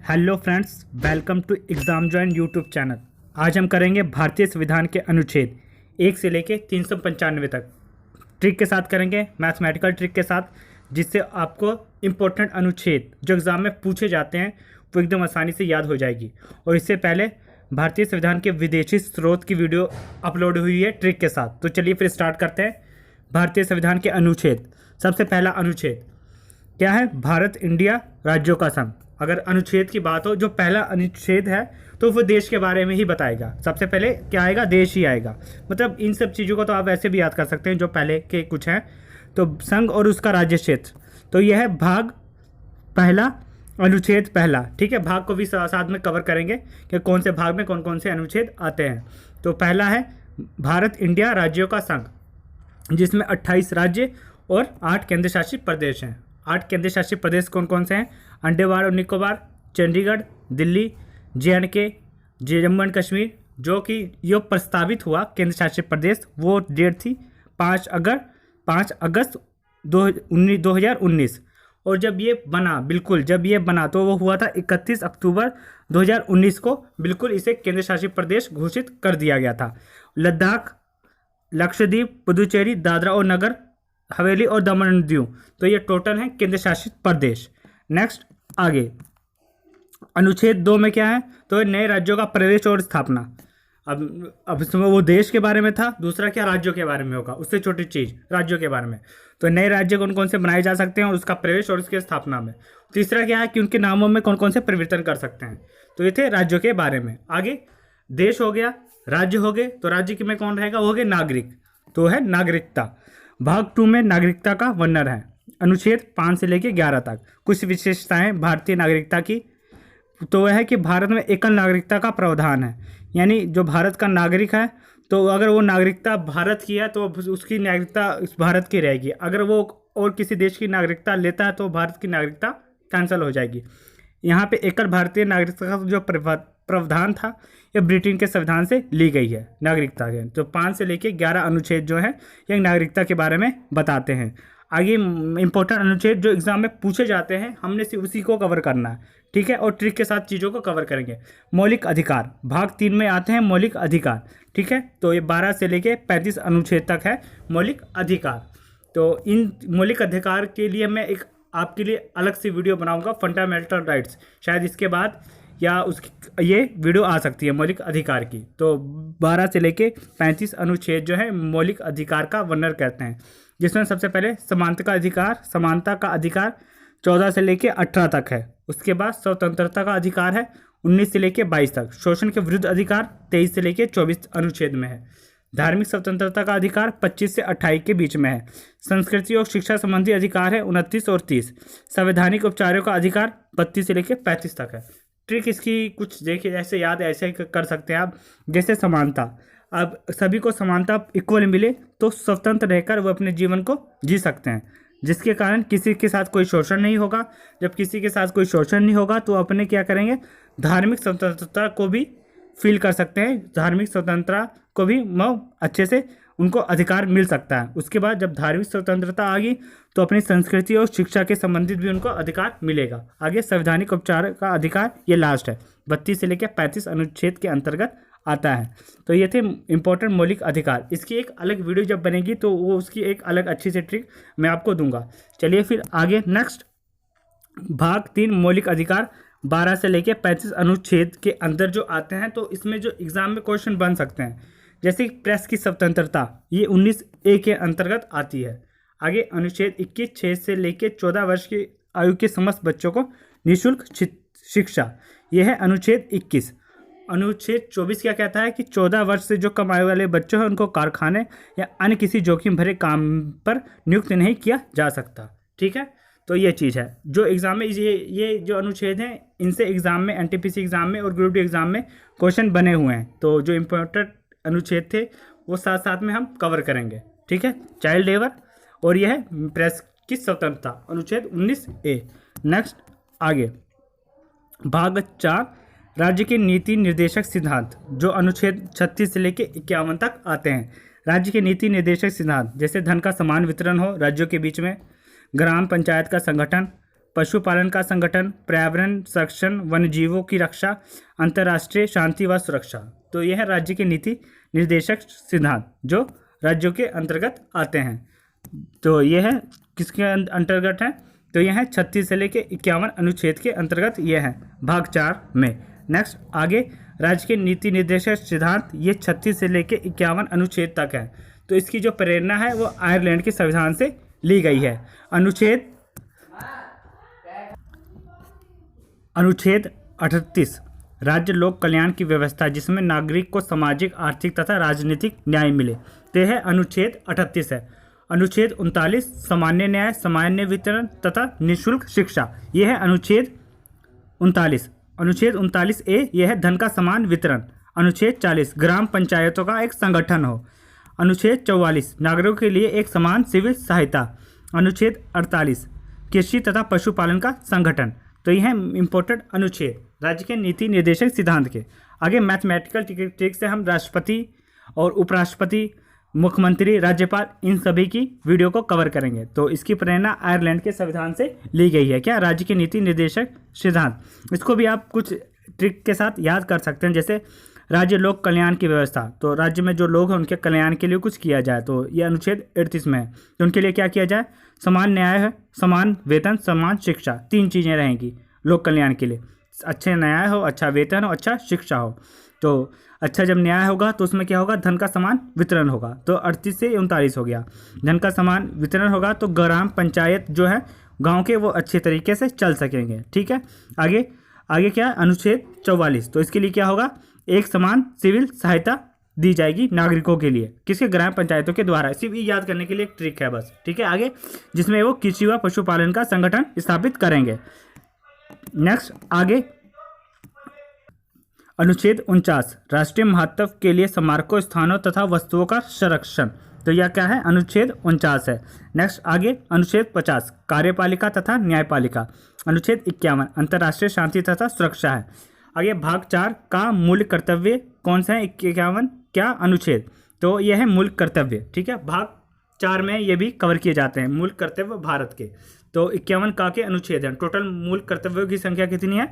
Hello friends, welcome to exam join YouTube channel. आज हम करेंगे भारतीय संविधान के अनुच्छेद 1 से लेके 395 तक। ट्रिक के साथ करेंगे, मैथमेटिकल ट्रिक के साथ, जिससे आपको इम्पोर्टेंट अनुच्छेद जो एग्ज़ाम में पूछे जाते हैं वो एकदम आसानी से याद हो जाएगी। और इससे पहले भारतीय संविधान के विदेशी स्रोत की वीडियो अपलोड हुई है ट्रिक के साथ। तो चलिए फिर स्टार्ट करते हैं। भारतीय संविधान के अनुच्छेद। सबसे पहला अनुच्छेद क्या है? भारत इंडिया राज्यों का संघ। अगर अनुच्छेद की बात हो, जो पहला अनुच्छेद है तो वो देश के बारे में ही बताएगा। सबसे पहले क्या आएगा? देश ही आएगा। मतलब इन सब चीज़ों को तो आप वैसे भी याद कर सकते हैं जो पहले के कुछ हैं। तो संघ और उसका राज्य क्षेत्र, तो यह है भाग पहला, अनुच्छेद पहला। ठीक है, भाग को भी साथ में कवर करेंगे कि कौन से भाग में कौन कौन से अनुच्छेद आते हैं। तो पहला है भारत इंडिया राज्यों का संघ, जिसमें 28 राज्य और 8 केंद्र शासित प्रदेश हैं। 8 केंद्र शासित प्रदेश कौन कौन से हैं? अंडमान और निकोबार, चंडीगढ़, दिल्ली, JNK, जम्मू एंड कश्मीर। जो कि ये प्रस्तावित हुआ केंद्र शासित प्रदेश, वो डेट थी 5 अगस्त 2019। और जब ये बना, बिल्कुल जब ये बना तो वो हुआ था 31 अक्टूबर 2019 को। बिल्कुल इसे केंद्र शासित प्रदेश घोषित कर दिया गया था। लद्दाख, लक्षद्वीप, पुदुचेरी, दादरा और नगर हवेली और दमन एंड दीव, तो ये टोटल हैं केंद्र शासित प्रदेश। नेक्स्ट आगे अनुच्छेद 2 में क्या है? तो नए राज्यों का प्रवेश और स्थापना। अब इसमें वो देश के बारे में था, दूसरा क्या राज्यों के बारे में होगा, उससे छोटी चीज़ राज्यों के बारे में। तो नए राज्य कौन कौन से बनाए जा सकते हैं और उसका प्रवेश और उसकी स्थापना में। तीसरा क्या है कि उनके नामों में कौन कौन से परिवर्तन कर सकते हैं। तो ये थे राज्यों के बारे में। आगे देश हो गया, राज्य हो गए, तो राज्य में कौन रहेगा? वो हो गए नागरिक, तो है नागरिकता। भाग 2 में नागरिकता का वर्णन है, अनुच्छेद 5 से लेकर 11 तक। कुछ विशेषताएं भारतीय नागरिकता की, तो वह है कि भारत में एकल नागरिकता का प्रावधान है। यानी जो भारत का नागरिक है, तो अगर वो नागरिकता भारत की है तो उसकी नागरिकता भारत की रहेगी। अगर वो और किसी देश की नागरिकता लेता है तो भारत की नागरिकता कैंसिल हो जाएगी। यहाँ पे एकल भारतीय नागरिकता का जो प्रावधान था, ये ब्रिटेन के संविधान से ली गई है नागरिकता के। तो 5 से लेकर 11 अनुच्छेद जो है ये नागरिकता के बारे में बताते हैं। आगे इंपॉर्टेंट अनुच्छेद जो एग्जाम में पूछे जाते हैं, हमने सिर्फ उसी को कवर करना है। ठीक है, और ट्रिक के साथ चीज़ों को कवर करेंगे। मौलिक अधिकार भाग 3 में आते हैं मौलिक अधिकार। ठीक है, तो ये 12 से लेकर 35 अनुच्छेद तक है मौलिक अधिकार। तो इन मौलिक अधिकार के लिए मैं एक आपके लिए अलग से वीडियो बनाऊंगा, फंडामेंटल राइट्स। शायद इसके बाद या उसकी ये वीडियो आ सकती है मौलिक अधिकार की। तो 12 से लेके 35 अनुच्छेद जो है मौलिक अधिकार का वर्णन करते हैं, जिसमें सबसे पहले समानता का अधिकार 14 से लेके 18 तक है। उसके बाद स्वतंत्रता का अधिकार है 19 से लेके 22 तक। शोषण के विरुद्ध अधिकार 23 से लेके 24 अनुच्छेद में है। धार्मिक स्वतंत्रता का अधिकार 25 से 28 के बीच में है। संस्कृति और शिक्षा संबंधी अधिकार है 29 और 30। संवैधानिक उपचारों का अधिकार 32 से लेकर 35 तक है। ट्रिक इसकी कुछ देखिए, ऐसे याद ऐसे कर सकते हैं आप। जैसे समानता, अब सभी को समानता इक्वल मिले तो स्वतंत्र रहकर वो अपने जीवन को जी सकते हैं, जिसके कारण किसी के साथ कोई शोषण नहीं होगा। जब किसी के साथ कोई शोषण नहीं होगा तो अपने क्या करेंगे? धार्मिक स्वतंत्रता को भी फील कर सकते हैं। धार्मिक स्वतंत्रता को भी अच्छे से उनको अधिकार मिल सकता है। उसके बाद जब धार्मिक स्वतंत्रता आ गई तो अपनी संस्कृति और शिक्षा के संबंधित भी उनको अधिकार मिलेगा। आगे संवैधानिक उपचार का अधिकार, ये लास्ट है, 32 से लेकर 35 अनुच्छेद के अंतर्गत आता है। तो ये थे इंपॉर्टेंट मौलिक अधिकार। इसकी एक अलग वीडियो जब बनेगी तो वो उसकी एक अलग अच्छी सी ट्रिक मैं आपको दूंगा। चलिए फिर आगे नेक्स्ट भाग 3 मौलिक अधिकार 12 से लेकर 35 अनुच्छेद के अंदर जो आते हैं, तो इसमें जो एग्जाम में क्वेश्चन बन सकते हैं, जैसे प्रेस की स्वतंत्रता, ये 19A के अंतर्गत आती है। आगे अनुच्छेद 21 6 से लेकर 14 वर्ष की आयु के समस्त बच्चों को निःशुल्क शिक्षा, यह है अनुच्छेद 21। अनुच्छेद 24 क्या कहता है कि 14 वर्ष से जो कम आयु वाले बच्चे हैं उनको कारखाने या अन्य किसी जोखिम भरे काम पर नियुक्त नहीं किया जा सकता। ठीक है, तो ये चीज़ है जो एग्ज़ाम में ये जो अनुच्छेद हैं, इनसे एग्ज़ाम में NTPC एग्ज़ाम में और ग्रुप डी एग्ज़ाम में क्वेश्चन बने हुए हैं। तो जो इम्पोर्टेंट अनुच्छेद थे वो साथ साथ में हम कवर करेंगे। ठीक है, चाइल्ड लेबर और यह है प्रेस की स्वतंत्रता, अनुच्छेद 19A। नेक्स्ट आगे भाग 4 राज्य के नीति निर्देशक सिद्धांत, जो अनुच्छेद 36 से लेकर 51 तक आते हैं। राज्य के नीति निर्देशक सिद्धांत, जैसे धन का समान वितरण हो राज्यों के बीच में, ग्राम पंचायत का संगठन, पशुपालन का संगठन, पर्यावरण संरक्षण, वन्यजीवों की रक्षा, अंतर्राष्ट्रीय शांति व सुरक्षा। तो यह है राज्य के नीति निर्देशक सिद्धांत जो राज्यों के अंतर्गत आते हैं। तो यह है किसके अंतर्गत है? तो यह है 36 से लेके 51 अनुच्छेद के अंतर्गत यह है भाग 4 में। नेक्स्ट आगे राज्य के नीति निर्देशक सिद्धांत ये 36 से लेके 51 अनुच्छेद तक है। तो इसकी जो प्रेरणा है वो आयरलैंड के संविधान से ली गई है। अनुच्छेद 38 राज्य लोक कल्याण की व्यवस्था जिसमें नागरिक को सामाजिक, आर्थिक तथा राजनीतिक न्याय मिले। तो यह अनुच्छेद 38 है। अनुच्छेद 39 सामान्य न्याय, सामान्य वितरण तथा निःशुल्क शिक्षा। यह है अनुच्छेद 39। अनुच्छेद 39A यह है धन का समान वितरण। अनुच्छेद 40 ग्राम पंचायतों का एक संगठन हो। अनुच्छेद 44 नागरिकों के लिए एक समान सिविल सहायता। अनुच्छेद 48 कृषि तथा पशुपालन का संगठन। तो यह है इम्पोर्टेंट अनुच्छेद राज्य के नीति निर्देशक सिद्धांत के। आगे मैथमेटिकल ट्रिक से हम राष्ट्रपति और उपराष्ट्रपति, मुख्यमंत्री, राज्यपाल इन सभी की वीडियो को कवर करेंगे। तो इसकी प्रेरणा आयरलैंड के संविधान से ली गई है। क्या? राज्य के नीति निर्देशक सिद्धांत। इसको भी आप कुछ ट्रिक के साथ याद कर सकते हैं, जैसे राज्य लोक कल्याण की व्यवस्था। तो राज्य में जो लोग हैं उनके कल्याण के लिए कुछ किया जाए। तो ये अनुच्छेद 38 में है। तो उनके लिए क्या किया जाए? समान न्याय है, समान वेतन, समान शिक्षा, 3 चीज़ें रहेंगी लोक कल्याण के लिए। अच्छे न्याय हो, अच्छा वेतन हो, अच्छा शिक्षा हो। तो अच्छा जब न्याय होगा तो उसमें क्या होगा? धन का समान वितरण होगा। तो 38 से 39 हो गया। धन का समान वितरण होगा तो ग्राम पंचायत जो है गांव के वो अच्छे तरीके से चल सकेंगे। ठीक है। आगे क्या? अनुच्छेद 44। तो इसके लिए क्या होगा? एक समान सिविल सहायता दी जाएगी नागरिकों के लिए। किसके? ग्राम पंचायतों के द्वारा। सिर्फ ये याद करने के लिए एक ट्रिक है बस। ठीक है। आगे जिसमें वो कृषि व पशुपालन का संगठन स्थापित करेंगे। नेक्स्ट आगे अनुच्छेद 49 राष्ट्रीय महत्व के लिए स्मारकों, स्थानों तथा वस्तुओं का संरक्षण। तो यह क्या है? अनुच्छेद 49 है। नेक्स्ट आगे अनुच्छेद 50 कार्यपालिका तथा न्यायपालिका। अनुच्छेद 51 अंतर्राष्ट्रीय शांति तथा सुरक्षा है। आगे भाग 4 का मूल कर्तव्य कौन सा है? 51 क्या अनुच्छेद? तो यह है मूल कर्तव्य। ठीक है। भाग 4 में ये भी कवर किए जाते हैं मूल कर्तव्य भारत के। तो 51 का के अनुच्छेद हैं। टोटल मूल कर्तव्यों की संख्या कितनी है?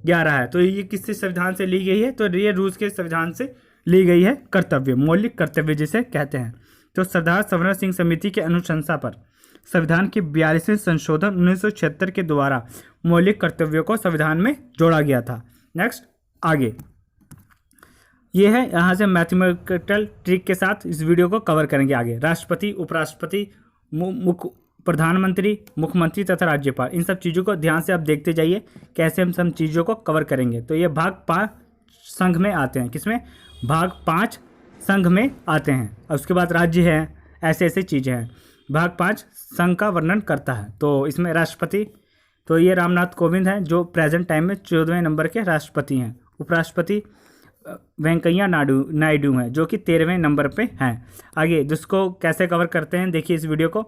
11 है। तो ये किस संविधान से ली गई है? तो ये रूस के संविधान से ली गई है। कर्तव्य, मौलिक कर्तव्य जिसे कहते हैं। तो सरदार सवर्ण सिंह समिति के अनुशंसा पर संविधान की 42वें संशोधन 1976 के द्वारा मौलिक कर्तव्यों को संविधान में जोड़ा गया था। नेक्स्ट आगे ये है, यहाँ से मैथमेटिकल ट्रिक के साथ इस वीडियो को कवर करेंगे। आगे राष्ट्रपति, उपराष्ट्रपति, प्रधानमंत्री, मुख्यमंत्री तथा राज्यपाल, इन सब चीज़ों को ध्यान से आप देखते जाइए कैसे हम सब चीज़ों को कवर करेंगे। तो ये भाग 5 संघ में आते हैं। किसमें? भाग 5 संघ में आते हैं। और उसके बाद राज्य है, ऐसे ऐसे चीज़ें हैं। भाग 5 संघ का वर्णन करता है। तो इसमें राष्ट्रपति, तो ये रामनाथ कोविंद हैं जो प्रेजेंट टाइम में 14वें नंबर के राष्ट्रपति हैं। उपराष्ट्रपति वेंकैया नायडू हैं जो कि 13वें नंबर पे हैं। आगे जिसको कैसे कवर करते हैं देखिए इस वीडियो को।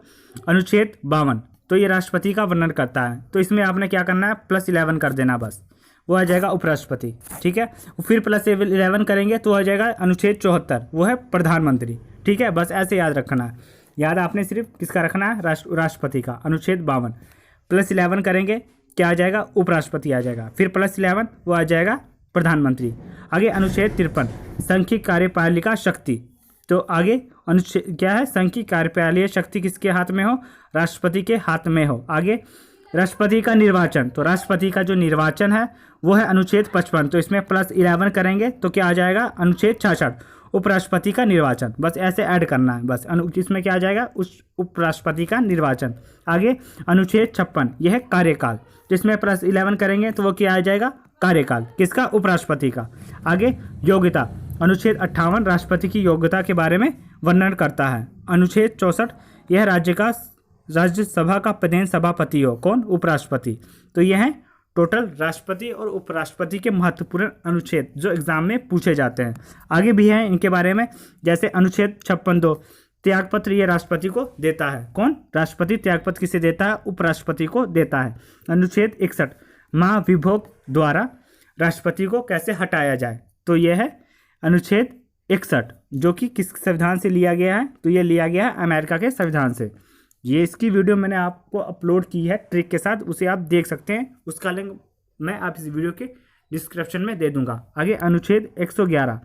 अनुच्छेद 52 तो ये राष्ट्रपति का वर्णन करता है। तो इसमें आपने क्या करना है? +11 कर देना बस, वो आ जाएगा उपराष्ट्रपति। ठीक है। फिर +11 करेंगे तो आ जाएगा अनुच्छेद 74, वो है प्रधानमंत्री। ठीक है। बस ऐसे याद रखना है। याद आपने सिर्फ किसका रखना है? राष्ट्रपति का। अनुच्छेद 52 +11 करेंगे क्या आ जाएगा? उपराष्ट्रपति आ जाएगा। फिर +11 वो आ जाएगा प्रधानमंत्री। आगे अनुच्छेद 53 संघ की कार्यपालिका शक्ति। तो आगे अनुच्छेद क्या है? संघ की कार्यपालिका शक्ति किसके हाथ में हो? राष्ट्रपति के हाथ में हो। आगे राष्ट्रपति का निर्वाचन, तो राष्ट्रपति का जो निर्वाचन है वो है अनुच्छेद 55। तो इसमें +11 करेंगे तो क्या आ जाएगा? अनुच्छेद 66 उपराष्ट्रपति का निर्वाचन। बस ऐसे ऐड करना है बस। इसमें क्या आ जाएगा? उस उपराष्ट्रपति का निर्वाचन। आगे अनुच्छेद 56 यह है कार्यकाल, जिसमें +11 करेंगे तो वो क्या आ जाएगा? कार्यकाल किसका? उपराष्ट्रपति का। आगे योग्यता, अनुच्छेद 58 राष्ट्रपति की योग्यता के बारे में वर्णन करता है। अनुच्छेद 64 यह राज्यसभा का प्रधान सभापति हो। कौन? उपराष्ट्रपति। तो यह है टोटल राष्ट्रपति और उपराष्ट्रपति के महत्वपूर्ण अनुच्छेद जो एग्जाम में पूछे जाते हैं। आगे भी हैं इनके बारे में, जैसे अनुच्छेद 56(2) त्यागपत्र ये राष्ट्रपति को देता है। कौन? राष्ट्रपति त्यागपत्र किसे देता है? उपराष्ट्रपति को देता है। अनुच्छेद 61 महाभियोग द्वारा राष्ट्रपति को कैसे हटाया जाए। तो यह है अनुच्छेद 61 जो कि किस संविधान से लिया गया है? तो यह लिया गया है अमेरिका के संविधान से। ये इसकी वीडियो मैंने आपको अपलोड की है ट्रिक के साथ, उसे आप देख सकते हैं, उसका लिंक मैं आप इस वीडियो के डिस्क्रिप्शन में दे दूंगा। आगे अनुच्छेद 111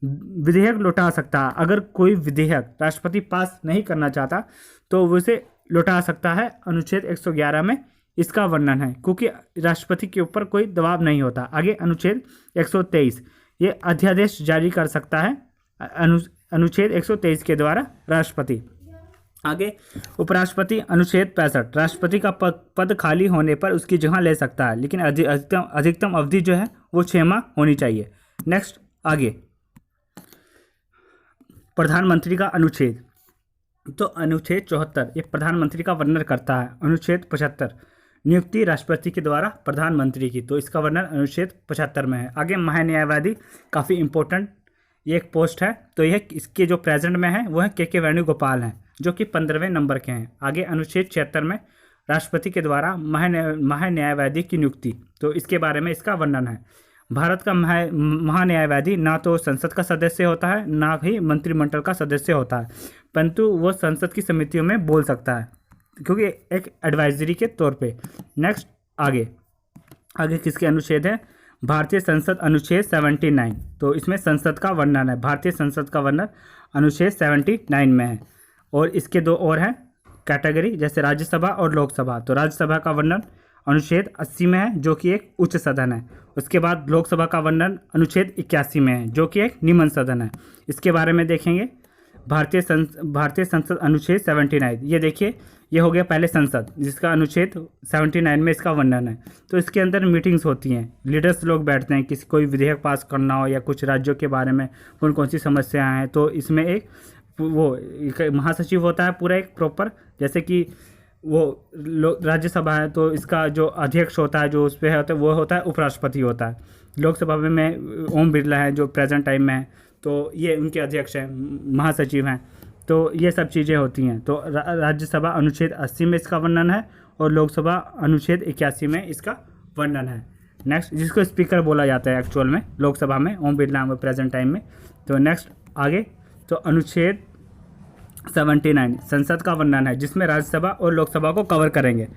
विधेयक लौटा सकता है। अगर कोई विधेयक राष्ट्रपति पास नहीं करना चाहता तो वो उसे लौटा सकता है। अनुच्छेद 111 में इसका वर्णन है, क्योंकि राष्ट्रपति के ऊपर कोई दबाव नहीं होता। आगे अनुच्छेद 123 ये अध्यादेश जारी कर सकता है अनुच्छेद 123 के द्वारा राष्ट्रपति। आगे उपराष्ट्रपति अनुच्छेद 65 राष्ट्रपति का पद खाली होने पर उसकी जगह ले सकता है, लेकिन अधिकतम अवधि जो है वो 6 माह होनी चाहिए। नेक्स्ट आगे प्रधानमंत्री का अनुच्छेद, तो अनुच्छेद 74 ये प्रधानमंत्री का वर्णन करता है। अनुच्छेद 75 नियुक्ति राष्ट्रपति के द्वारा प्रधानमंत्री की, तो इसका वर्णन अनुच्छेद 75 में है। आगे महान्यायवादी काफ़ी इंपॉर्टेंट ये एक पोस्ट है, तो यह इसके जो प्रेजेंट में है वो है के वेणुगोपाल हैं, जो कि 15वें नंबर के हैं। आगे अनुच्छेद 76 में राष्ट्रपति के द्वारा महान्यायवादी की नियुक्ति, तो इसके बारे में इसका वर्णन है। भारत का महान्यायवादी ना तो संसद का सदस्य होता है ना ही मंत्रिमंडल का सदस्य होता है, परंतु वो संसद की समितियों में बोल सकता है, क्योंकि एक एडवाइजरी के तौर पे। नेक्स्ट आगे किसके अनुच्छेद है? भारतीय संसद अनुच्छेद 79, तो इसमें संसद का वर्णन है। भारतीय संसद का वर्णन अनुच्छेद 79 में है। और इसके दो और हैं कैटेगरी, जैसे राज्यसभा और लोकसभा, तो राज्यसभा का वर्णन अनुच्छेद 80 में है, जो कि एक उच्च सदन है। उसके बाद लोकसभा का वर्णन अनुच्छेद 81 में है, जो कि एक निम्न सदन है। इसके बारे में देखेंगे भारतीय संसद अनुच्छेद 79। ये देखिए, ये हो गया पहले संसद, जिसका अनुच्छेद 79 में इसका वर्णन है। तो इसके अंदर मीटिंग्स होती हैं, लीडर्स लोग बैठते हैं, किसी कोई विधेयक पास करना हो या कुछ राज्यों के बारे में कौन कौन सी समस्याएं हैं, तो इसमें एक महासचिव होता है पूरा एक प्रॉपर, जैसे कि वो राज्यसभा है तो इसका जो अध्यक्ष होता है, जो उस पर होता है वो होता है उपराष्ट्रपति होता है। लोकसभा में ओम बिरला है जो प्रेजेंट टाइम में है, तो ये उनके अध्यक्ष हैं, महासचिव हैं। तो ये सब चीज़ें होती हैं। तो राज्यसभा अनुच्छेद 80 में इसका वर्णन है और लोकसभा अनुच्छेद 81 में इसका वर्णन है। नेक्स्ट, जिसको स्पीकर बोला जाता है एक्चुअल में लोकसभा में, ओम बिरला में प्रेजेंट टाइम में। तो नेक्स्ट आगे, तो अनुच्छेद 79 संसद का वर्णन है, जिसमें राज्यसभा और लोकसभा को कवर करेंगे।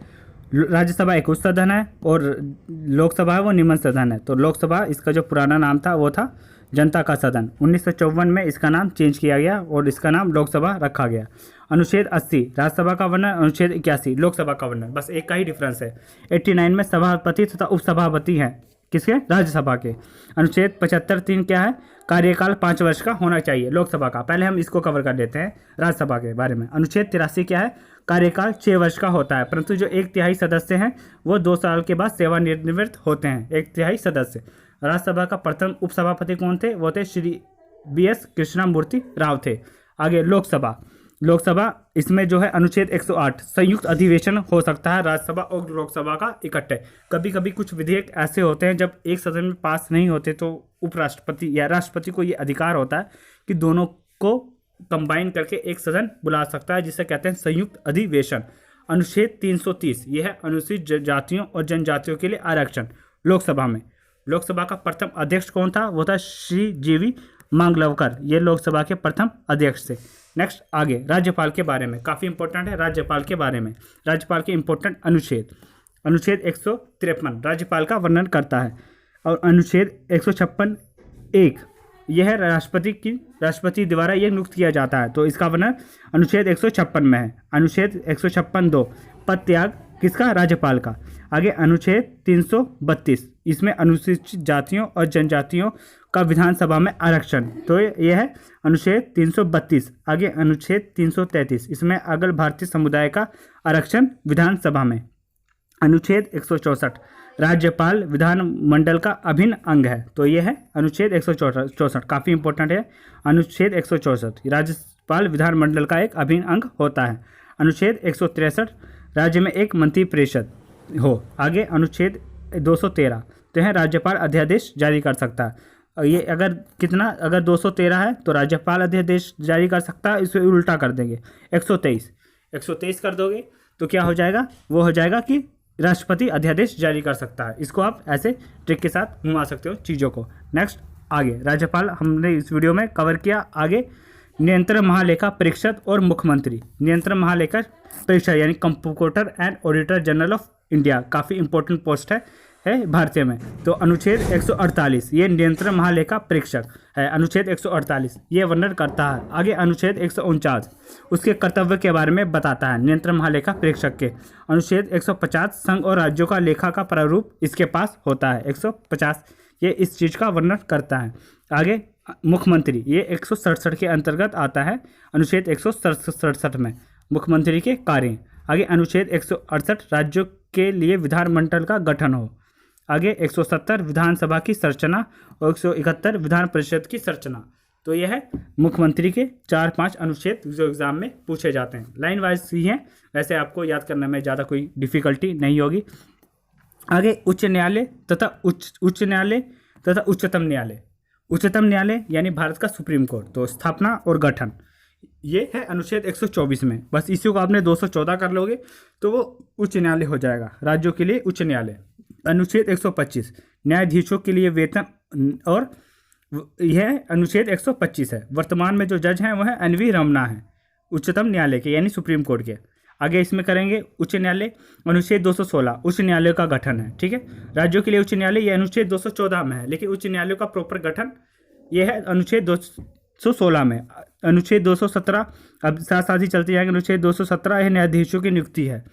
राज्यसभा एक उच्च सदन है और लोकसभा है वो निम्न सदन है। तो लोकसभा, इसका जो पुराना नाम था वो था जनता का सदन। 1954 में इसका नाम चेंज किया गया और इसका नाम लोकसभा रखा गया। अनुच्छेद 80 राज्यसभा का वर्णन, अनुच्छेद 81 लोकसभा का वर्णन, बस एक का ही डिफरेंस है। 89 में सभापति तथा उपसभापति हैं किसके? राज्यसभा के। अनुच्छेद 75(3) क्या है? कार्यकाल 5 वर्ष का होना चाहिए लोकसभा का। पहले हम इसको कवर कर लेते हैं राज्यसभा के बारे में। अनुच्छेद 83 क्या है? कार्यकाल 6 वर्ष का होता है, परंतु जो 1/3 सदस्य हैं वो 2 साल के बाद सेवानिवृत्त होते हैं। 1/3 सदस्य। राज्यसभा का प्रथम उपसभापति कौन थे? वो थे श्री BS कृष्णमूर्ति राव थे। आगे लोकसभा इसमें जो है अनुच्छेद 108 संयुक्त अधिवेशन हो सकता है राज्यसभा और लोकसभा का इकट्ठे। कभी कभी कुछ विधेयक ऐसे होते हैं जब एक सदन में पास नहीं होते, तो उपराष्ट्रपति या राष्ट्रपति को ये अधिकार होता है कि दोनों को कंबाइन करके एक सदन बुला सकता है, जिसे कहते हैं संयुक्त अधिवेशन। अनुच्छेद 330 यह है अनुसूचित जातियों और जनजातियों के लिए आरक्षण। लोकसभा का प्रथम अध्यक्ष कौन था? वो था श्री GV मांगलवकर, ये लोकसभा के प्रथम अध्यक्ष थे। नेक्स्ट आगे राज्यपाल के बारे में, काफ़ी इंपॉर्टेंट है राज्यपाल के बारे में। राज्यपाल के इंपॉर्टेंट अनुच्छेद 153 राज्यपाल का वर्णन करता है। और अनुच्छेद 156(1) यह है राष्ट्रपति द्वारा यह नियुक्त किया जाता है, तो इसका वर्णन अनुच्छेद 156 में है। अनुच्छेद 156(2) पद त्याग किसका? राज्यपाल का। आगे अनुच्छेद 332 इसमें अनुसूचित जातियों और जनजातियों का विधानसभा में आरक्षण, तो यह है अनुच्छेद 332। आगे अनुच्छेद 333 इसमें अगल भारतीय समुदाय का आरक्षण विधानसभा में। अनुच्छेद 164 राज्यपाल विधानमंडल का अभिन्न अंग है, तो यह है अनुच्छेद 164, काफ़ी इंपॉर्टेंट है। अनुच्छेद 164 राज्यपाल विधानमंडल का एक अभिन्न अंग होता है। अनुच्छेद 163 राज्य में एक मंत्री परिषद हो। आगे अनुच्छेद 213 तो है राज्यपाल अध्यादेश जारी कर सकता है। ये अगर 213 है तो राज्यपाल अध्यादेश जारी कर सकता है, इसे उल्टा कर देंगे 123 कर दोगे तो क्या हो जाएगा? वो हो जाएगा कि राष्ट्रपति अध्यादेश जारी कर सकता है। इसको आप ऐसे ट्रिक के साथ घुमा सकते हो चीज़ों को। नेक्स्ट आगे राज्यपाल हमने इस वीडियो में कवर किया। आगे नियंत्रण महालेखा परीक्षक और मुख्यमंत्री। नियंत्रण महालेखा परीक्षक यानी computer and auditor general of India, काफ़ी इंपॉर्टेंट पोस्ट है भारतीय में। तो अनुच्छेद 148 ये नियंत्रण महालेखा परीक्षक है। अनुच्छेद 148 ये वर्णन करता है। आगे अनुच्छेद 149 उसके कर्तव्य के बारे में बताता है नियंत्रण महालेखा परीक्षक के। अनुच्छेद 150 संघ और राज्यों का लेखा का प्रारूप इसके पास होता है। 150 ये इस चीज़ का वर्णन करता है। आगे मुख्यमंत्री ये 167 के अंतर्गत आता है। अनुच्छेद 167 में मुख्यमंत्री के कार्य। आगे अनुच्छेद 168 राज्यों के लिए विधानमंडल का गठन हो। आगे 170 विधानसभा की संरचना और 171 विधान परिषद की संरचना। तो यह है मुख्यमंत्री के 4-5 अनुच्छेद जो एग्जाम में पूछे जाते हैं। लाइन वाइज ही हैं, वैसे आपको याद करने में ज़्यादा कोई डिफिकल्टी नहीं होगी। आगे उच्च न्यायालय तथा उच्च न्यायालय तथा उच्चतम न्यायालय। उच्चतम न्यायालय यानी भारत का सुप्रीम कोर्ट। तो स्थापना और गठन ये है अनुच्छेद 124 में। बस इसी को आपने 214 कर लोगे तो वो उच्च न्यायालय हो जाएगा, राज्यों के लिए उच्च न्यायालय। अनुच्छेद 125 न्यायाधीशों के लिए वेतन, और यह अनुच्छेद 125 है। वर्तमान में जो जज हैं वह है NV रमना है, उच्चतम न्यायालय के यानी सुप्रीम कोर्ट के। आगे इसमें करेंगे उच्च न्यायालय। अनुच्छेद 216 उच्च न्यायालय का गठन है। ठीक है, राज्यों के लिए उच्च न्यायालय ये अनुच्छेद 214 में है, लेकिन उच्च न्यायालय का प्रॉपर गठन यह है अनुच्छेद 216 में। अनुच्छेद 217 अब साथ साथ ही चलते जाएंगे। अनुच्छेद 217 है न्यायाधीशों की नियुक्ति है।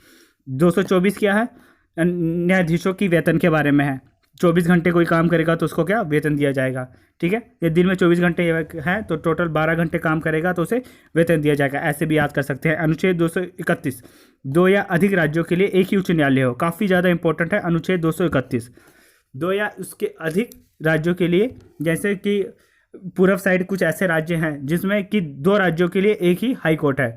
224 क्या है, न्यायाधीशों की वेतन के बारे में है। 24 घंटे कोई काम करेगा तो उसको क्या वेतन दिया जाएगा। ठीक है, ये दिन में 24 घंटे है तो टोटल 12 घंटे काम करेगा तो उसे वेतन दिया जाएगा, ऐसे भी याद कर सकते हैं। अनुच्छेद 231 दो या अधिक राज्यों के लिए एक ही उच्च न्यायालय हो, काफ़ी ज़्यादा इंपॉर्टेंट है। अनुच्छेद 231 दो या उसके अधिक राज्यों के लिए, जैसे कि पूर्व साइड कुछ ऐसे राज्य हैं जिसमें कि 2 राज्यों के लिए एक ही हाई कोर्ट है,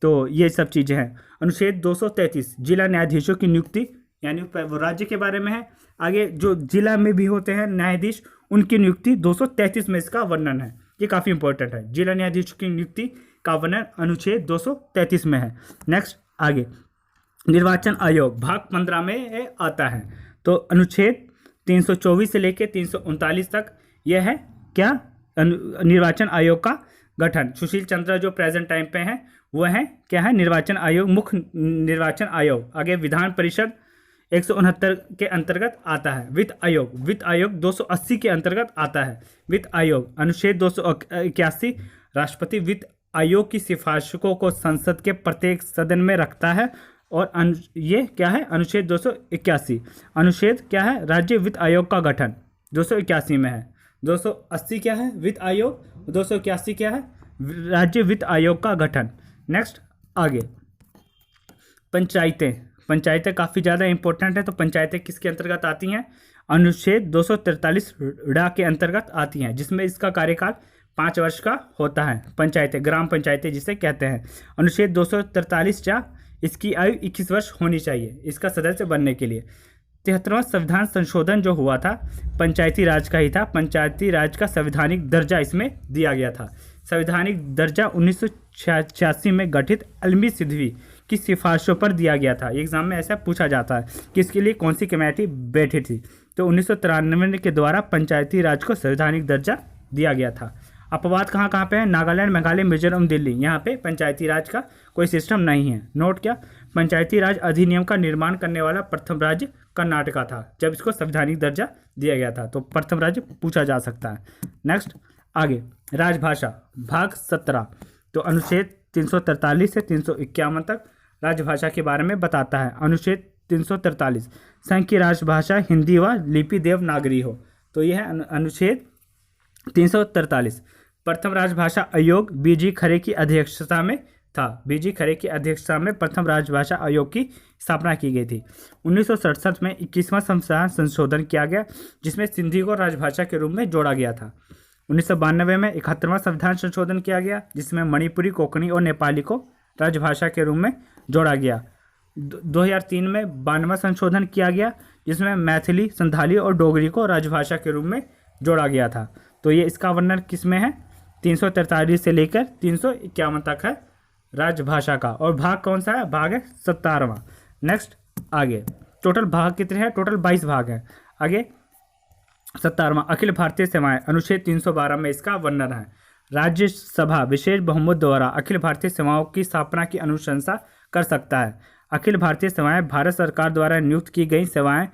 तो ये सब चीज़ें हैं। अनुच्छेद 233 जिला न्यायाधीशों की नियुक्ति यानी वो राज्य के बारे में है। आगे जो जिला में भी होते हैं न्यायाधीश उनकी नियुक्ति 233 में इसका वर्णन है, ये काफ़ी इंपॉर्टेंट है। जिला न्यायाधीशों की नियुक्ति का वर्णन अनुच्छेद 233 में है। नेक्स्ट आगे निर्वाचन आयोग भाग 15 में आता है। तो अनुच्छेद 324 से लेकर 339 तक यह है क्या, निर्वाचन आयोग का गठन। सुशील चंद्रा जो प्रेजेंट टाइम पे हैं वह है क्या है, निर्वाचन आयोग, मुख्य निर्वाचन आयोग। आगे विधान परिषद 169 के अंतर्गत आता है। वित्त आयोग 280 के अंतर्गत आता है। वित्त आयोग अनुच्छेद 281 राष्ट्रपति वित्त आयोग की सिफारिशों को संसद के प्रत्येक सदन में रखता है। और ये क्या है, अनुच्छेद 281 अनुच्छेद क्या है, राज्य वित्त आयोग का गठन 281 में है। 280 क्या है वित्त आयोग, 281 क्या है राज्य वित्त आयोग का गठन। नेक्स्ट आगे पंचायतें काफ़ी ज़्यादा इंपॉर्टेंट है। तो पंचायतें किसके अंतर्गत आती हैं, अनुच्छेद 243 के अंतर्गत आती हैं, जिसमें इसका कार्यकाल 5 वर्ष का होता है। पंचायतें ग्राम पंचायतें जिसे कहते हैं। अनुच्छेद 243 इसकी आयु 21 वर्ष होनी चाहिए इसका सदस्य बनने के लिए। 73वां संविधान संशोधन जो हुआ था पंचायती राज का ही था। पंचायती राज का संवैधानिक दर्जा इसमें दिया गया था। संवैधानिक दर्जा 1986 में गठित अलमी सिद्धवी की सिफारिशों पर दिया गया था। एग्जाम में ऐसा पूछा जाता है कि इसके लिए कौन सी कमेटी बैठी थी। तो 1993 के द्वारा पंचायती राज को संवैधानिक दर्जा दिया गया था। अपवाद कहाँ कहाँ पे है, नागालैंड, मेघालय, मिजोरम, दिल्ली, यहाँ पे पंचायती राज का कोई सिस्टम नहीं है। नोट क्या, पंचायती राज अधिनियम का निर्माण करने वाला प्रथम राज्य कर्नाटका था जब इसको संवैधानिक दर्जा दिया गया था। तो प्रथम राज्य पूछा जा सकता है। नेक्स्ट आगे राजभाषा भाग 17। तो अनुच्छेद 343 से 351 तक राजभाषा के बारे में बताता है। अनुच्छेद 343 संघ की राजभाषा हिंदी व लिपि देवनागरी हो। तो यह है अनुच्छेद 343। प्रथम राजभाषा आयोग BG खरे की अध्यक्षता में था। BG खरे की अध्यक्षता में प्रथम राजभाषा आयोग की स्थापना की गई थी। 1967 में 21वां संविधान संशोधन किया गया जिसमें सिंधी को राजभाषा के रूप में जोड़ा गया था। 1992 में 71वां संविधान संशोधन किया गया जिसमें मणिपुरी, कोंकणी और नेपाली को राजभाषा के रूप में जोड़ा गया। 2003 में 92वां संशोधन किया गया जिसमें मैथिली, संथाली और डोगरी को राजभाषा के रूप में जोड़ा गया था। तो ये इसका वर्णन किस में है, 343 से लेकर 351 तक है राजभाषा का। और भाग कौन सा है, भाग है 17वां। नेक्स्ट आगे टोटल भाग कितने हैं, टोटल 22 भाग हैं। आगे 17वां अखिल भारतीय सेवाएं अनुच्छेद 312 में इसका वर्णन है। राज्यसभा विशेष बहुमत द्वारा अखिल भारतीय सेवाओं की स्थापना की अनुशंसा कर सकता है। अखिल भारतीय सेवाएं भारत सरकार द्वारा नियुक्त की गई सेवाएं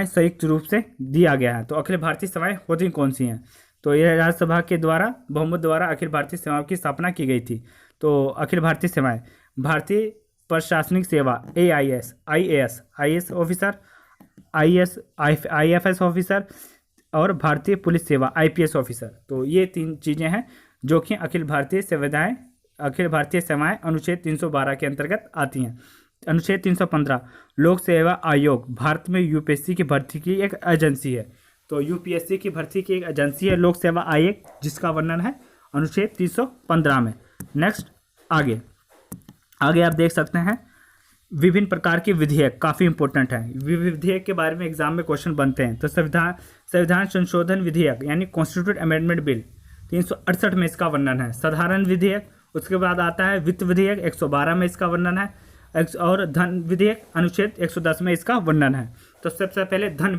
संयुक्त रूप से दिया गया है। तो अखिल भारतीय सेवाएं होती कौन सी हैं? तो यह राज्यसभा के द्वारा बहुमत द्वारा अखिल भारतीय सेवाओं की स्थापना की गई थी। तो अखिल भारतीय सेवाएं भारतीय प्रशासनिक सेवा AIS IAS officer, IFS officer और भारतीय पुलिस सेवा IPS ऑफिसर। तो ये 3 चीज़ें हैं जो कि अखिल भारतीय सेवाएं अनुच्छेद 312 के अंतर्गत आती हैं। अनुच्छेद 315 लोक सेवा आयोग भारत में UPSC की भर्ती की एक एजेंसी है। तो UPSC की भर्ती की एक एजेंसी है लोक सेवा आयोग, जिसका वर्णन है अनुच्छेद 315 में। नेक्स्ट आगे आप देख सकते हैं विभिन्न प्रकार के विधेयक, काफ़ी इंपॉर्टेंट है। विधेयक के बारे में एग्जाम में क्वेश्चन बनते हैं। तो संविधान संशोधन विधेयक यानी कॉन्स्टिट्यूट अमेंडमेंट बिल 368 में इसका वर्णन है। साधारण विधेयक, उसके बाद आता है वित्त विधेयक 112 में इसका वर्णन है, और धन विधेयक अनुच्छेद 110 में इसका वर्णन है। तो सबसे पहले धन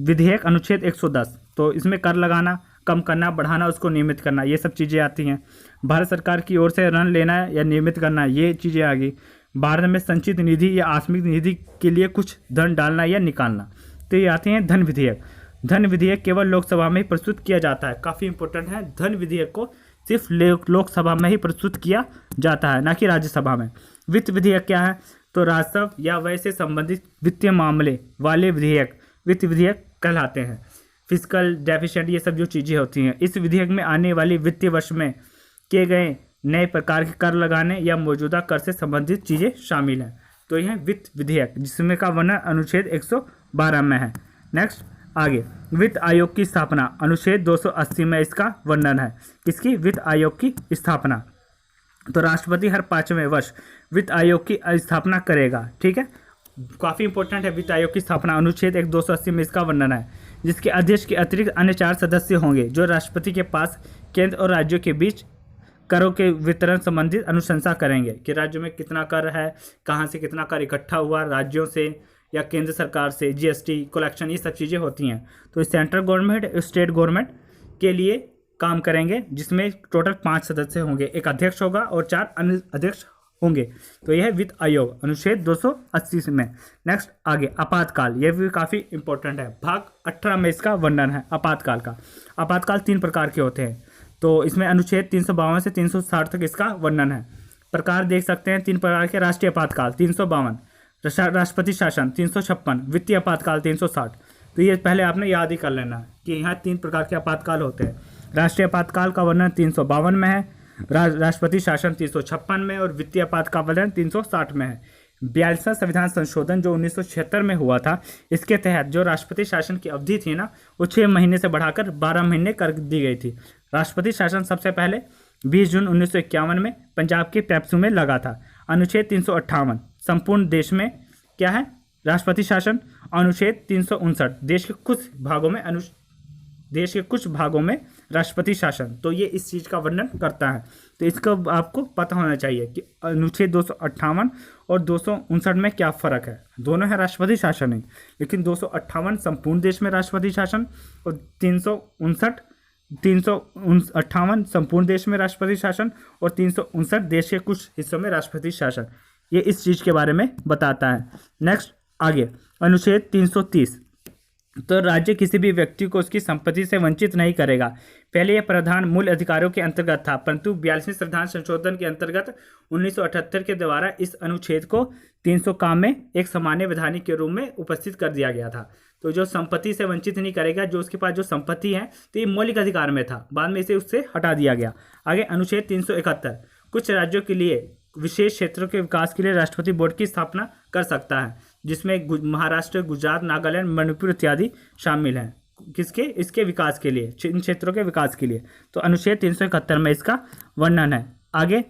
विधेयक अनुच्छेद 110। तो इसमें कर लगाना, कम करना, बढ़ाना, उसको नियमित करना, ये सब चीज़ें आती हैं। भारत सरकार की ओर से ऋण लेना या नियमित करना, ये चीज़ें आ गई। भारत में संचित निधि या आकस्मिक निधि के लिए कुछ धन डालना या निकालना, तो ये आते हैं धन विधेयक। धन विधेयक केवल लोकसभा में ही प्रस्तुत किया जाता है, काफ़ी इंपॉर्टेंट है। धन विधेयक को सिर्फ लोकसभा में ही प्रस्तुत किया जाता है, ना कि राज्यसभा में। वित्त विधेयक क्या है? तो राजस्व या व्यय से संबंधित वित्तीय मामले वाले विधेयक वित्त विधेयक कहलाते हैं। फिजिकल डेफिशिएंट, ये सब जो चीज़ें होती हैं, इस विधेयक में आने वाली वित्तीय वर्ष में किए गए नए प्रकार के कर लगाने या मौजूदा कर से संबंधित चीज़ें शामिल हैं। तो यह वित्त विधेयक, जिसमें का वर्णन अनुच्छेद 112 में है। नेक्स्ट आगे वित्त आयोग की स्थापना अनुच्छेद 280 में इसका वर्णन है। किसकी? वित्त आयोग की स्थापना। तो राष्ट्रपति हर 5वें वर्ष वित्त आयोग की स्थापना करेगा। ठीक है, काफ़ी इंपॉर्टेंट है। वित्त आयोग की स्थापना अनुच्छेद 280 में इसका वर्णन है, जिसके अध्यक्ष के अतिरिक्त अन्य 4 सदस्य होंगे, जो राष्ट्रपति के पास केंद्र और राज्यों के बीच करों के वितरण संबंधित अनुशंसा करेंगे कि राज्य में कितना कर है, कहाँ से कितना कर इकट्ठा हुआ, राज्यों से या केंद्र सरकार से, GST कलेक्शन, ये सब चीज़ें होती हैं। तो सेंट्रल गवर्नमेंट, स्टेट गवर्नमेंट के लिए काम करेंगे, जिसमें टोटल 5 सदस्य होंगे, एक अध्यक्ष होगा और 4 अन्य अध्यक्ष होंगे। तो यह है वित्त आयोग अनुच्छेद 280 में। नेक्स्ट आगे आपातकाल, यह भी काफ़ी इंपॉर्टेंट है। भाग 18 में इसका वर्णन है आपातकाल का। आपातकाल 3 प्रकार के होते हैं। तो इसमें अनुच्छेद 352 से 360 तक इसका वर्णन है। प्रकार देख सकते हैं 3 प्रकार के। राष्ट्रीय आपातकाल 352, राष्ट्रपति शासन 356, वित्तीय आपातकाल 360। तो ये पहले आपने याद ही कर लेना कि यहाँ 3 प्रकार के आपातकाल होते हैं। राष्ट्रीय आपातकाल का वर्णन 352 में है, राष्ट्रपति शासन 356 में, और वित्तीय आपातकाल वर्णन 360 में है। 42वां संविधान संशोधन जो 1976 में हुआ था, इसके तहत जो राष्ट्रपति शासन की अवधि थी ना, वो 6 महीने से बढ़ाकर 12 महीने कर दी गई थी। राष्ट्रपति शासन सबसे पहले 20 जून 1951 में पंजाब के पेप्सू में लगा था। अनुच्छेद 358 संपूर्ण देश में क्या है? राष्ट्रपति शासन। अनुच्छेद 359 देश के कुछ भागों में राष्ट्रपति शासन। तो ये इस चीज़ का वर्णन करता है। तो इसका आपको पता होना चाहिए कि अनुच्छेद 258 और 259 में क्या फ़र्क है। दोनों है राष्ट्रपति शासन ही, लेकिन 258 संपूर्ण देश में राष्ट्रपति शासन और 358 संपूर्ण देश में राष्ट्रपति शासन और 359 देश के कुछ हिस्सों में राष्ट्रपति शासन। ये इस चीज़ के बारे में बताता है। नेक्स्ट आगे अनुच्छेद 330, तो राज्य किसी भी व्यक्ति को उसकी संपत्ति से वंचित नहीं करेगा। पहले यह प्रावधान मूल अधिकारों के अंतर्गत था, परंतु 42वें संविधान संशोधन के अंतर्गत 1978 के द्वारा इस अनुच्छेद को 300 काम में एक सामान्य विधानिक के रूप में उपस्थित कर दिया गया था। तो जो संपत्ति से वंचित नहीं करेगा, जो उसके पास जो संपत्ति है, तो ये मौलिक अधिकार में था, बाद में इसे उससे हटा दिया गया। आगे अनुच्छेद 371 कुछ राज्यों के लिए विशेष क्षेत्रों के विकास के लिए राष्ट्रपति बोर्ड की स्थापना कर सकता है, जिसमें महाराष्ट्र, गुजरात, नागालैंड, मणिपुर इत्यादि शामिल हैं। किसके? इसके विकास के लिए, इन क्षेत्रों के विकास के लिए। तो अनुच्छेद 371 में इसका वर्णन है। आगे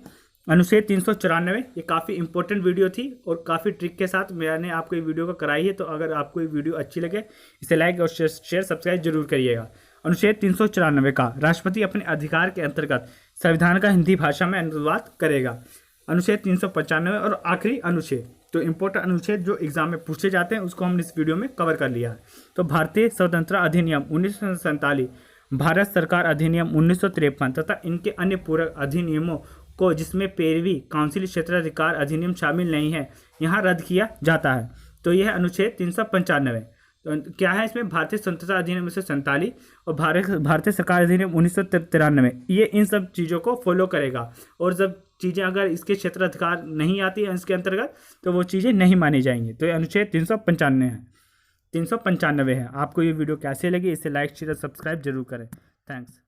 अनुच्छेद 394, ये काफ़ी इंपॉर्टेंट वीडियो थी और काफ़ी ट्रिक के साथ मैंने आपको ये वीडियो को कराई है। तो अगर आपको ये वीडियो अच्छी लगे, इसे लाइक और शेयर सब्सक्राइब जरूर करिएगा। अनुच्छेद 394 का राष्ट्रपति अपने अधिकार के अंतर्गत संविधान का हिंदी भाषा में अनुवाद करेगा। अनुच्छेद 395 और आखिरी अनुच्छेद, तो इम्पोर्टेंट अनुच्छेद जो एग्जाम में पूछे जाते हैं, उसको हमने इस वीडियो में कवर कर लिया है। तो भारतीय स्वतंत्रता अधिनियम 1947 भारत सरकार अधिनियम 1953 तथा इनके अन्य पूरक अधिनियमों को, जिसमें 13वीं काउंसिल क्षेत्राधिकार अधिनियम शामिल नहीं है, यहाँ रद्द किया जाता है। तो यह है अनुच्छेद 395। तो क्या है इसमें? भारतीय स्वतंत्रता अधिनियम 1947 और भारतीय सरकार अधिनियम 1993, ये इन सब चीज़ों को फॉलो करेगा। और जब चीज़ें अगर इसके क्षेत्राधिकार नहीं आती है इसके अंतर्गत, तो वो चीज़ें नहीं मानी जाएंगी। तो ये अनुच्छेद 395 है। आपको ये वीडियो कैसे लगी? इसे लाइक शेयर सब्सक्राइब जरूर करें। थैंक्स।